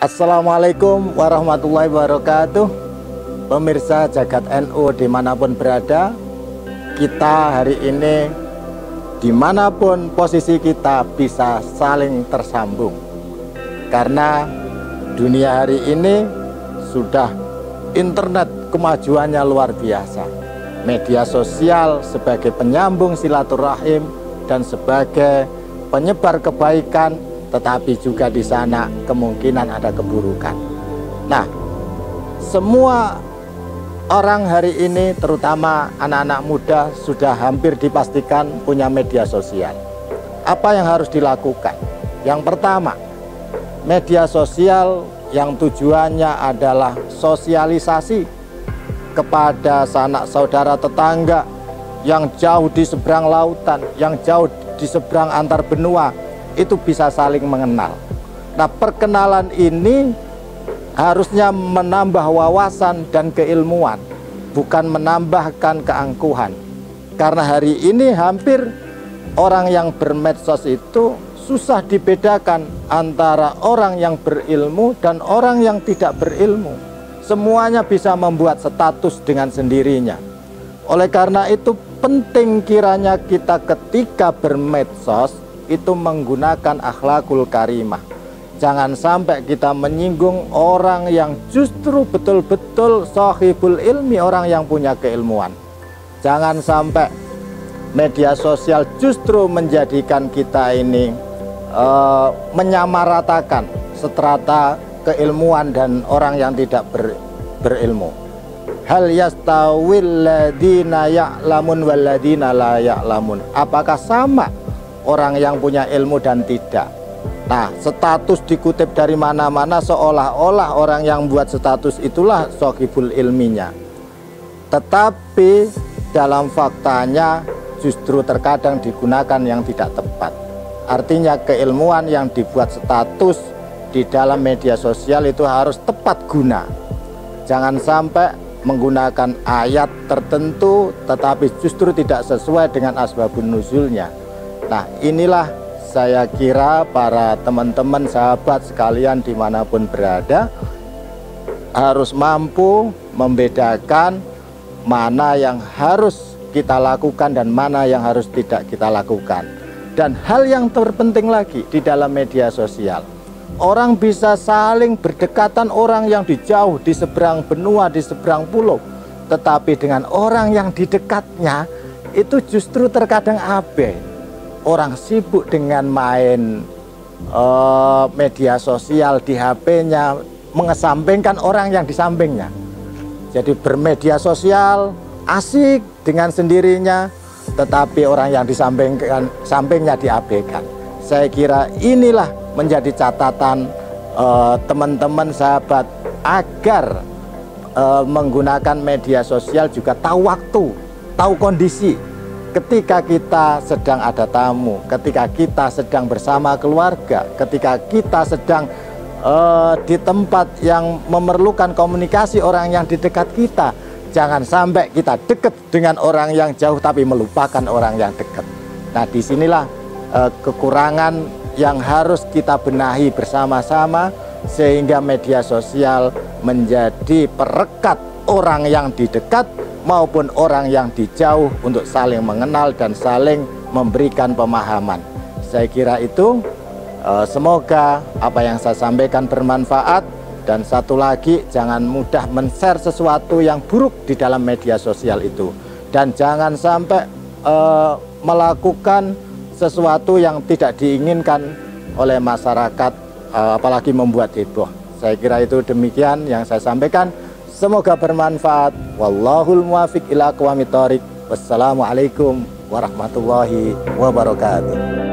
Assalamualaikum warahmatullahi wabarakatuh. Pemirsa Jagat NU dimanapun berada, kita hari ini dimanapun posisi kita bisa saling tersambung. Karena dunia hari ini sudah internet kemajuannya luar biasa. Media sosial sebagai penyambung silaturahim dan sebagai penyebar kebaikan, tetapi juga di sana kemungkinan ada keburukan. Nah, semua orang hari ini, terutama anak-anak muda, sudah hampir dipastikan punya media sosial. Apa yang harus dilakukan? Yang pertama, media sosial yang tujuannya adalah sosialisasi kepada sanak saudara tetangga yang jauh di seberang lautan, yang jauh di seberang antar benua, itu bisa saling mengenal. Nah, perkenalan ini harusnya menambah wawasan dan keilmuan, bukan menambahkan keangkuhan. Karena hari ini hampir orang yang bermedsos itu susah dibedakan antara orang yang berilmu dan orang yang tidak berilmu. Semuanya bisa membuat status dengan sendirinya. Oleh karena itu penting kiranya kita ketika bermedsos itu menggunakan akhlakul karimah. Jangan sampai kita menyinggung orang yang justru betul-betul sahibul ilmi, orang yang punya keilmuan. Jangan sampai media sosial justru menjadikan kita ini menyamaratakan strata keilmuan dan orang yang tidak berilmu. Hal yastawil ladina ya'lamun wal ladina la ya'lamun. Apakah sama orang yang punya ilmu dan tidak? Nah, status dikutip dari mana-mana seolah-olah orang yang buat status itulah sahibul ilminya. Tetapi dalam faktanya justru terkadang digunakan yang tidak tepat. Artinya keilmuan yang dibuat status di dalam media sosial itu harus tepat guna. Jangan sampai menggunakan ayat tertentu tetapi justru tidak sesuai dengan asbabun nuzulnya. Nah, inilah saya kira para teman-teman sahabat sekalian dimanapun berada harus mampu membedakan mana yang harus kita lakukan dan mana yang harus tidak kita lakukan. Dan hal yang terpenting lagi di dalam media sosial, orang bisa saling berdekatan, orang yang di jauh, di seberang benua, di seberang pulau, tetapi dengan orang yang di dekatnya itu justru terkadang abai. Orang sibuk dengan main media sosial di HP-nya, mengesampingkan orang yang di sampingnya. Jadi bermedia sosial asik dengan sendirinya, tetapi orang yang di sampingnya diabaikan. Saya kira inilah menjadi catatan teman-teman sahabat agar menggunakan media sosial juga tahu waktu, tahu kondisi. Ketika kita sedang ada tamu, ketika kita sedang bersama keluarga, ketika kita sedang di tempat yang memerlukan komunikasi orang yang di dekat kita, jangan sampai kita dekat dengan orang yang jauh tapi melupakan orang yang dekat. Nah, disinilah kekurangan yang harus kita benahi bersama-sama sehingga media sosial menjadi perekat orang yang di dekat maupun orang yang di jauh untuk saling mengenal dan saling memberikan pemahaman. Saya kira itu semoga apa yang saya sampaikan bermanfaat. Dan satu lagi, jangan mudah men-share sesuatu yang buruk di dalam media sosial itu. Dan jangan sampai melakukan sesuatu yang tidak diinginkan oleh masyarakat, apalagi membuat heboh. Saya kira itu demikian yang saya sampaikan. Semoga bermanfaat. Wallahul muwafiq ila aqwamit thoriq. Wassalamualaikum warahmatullahi wabarakatuh.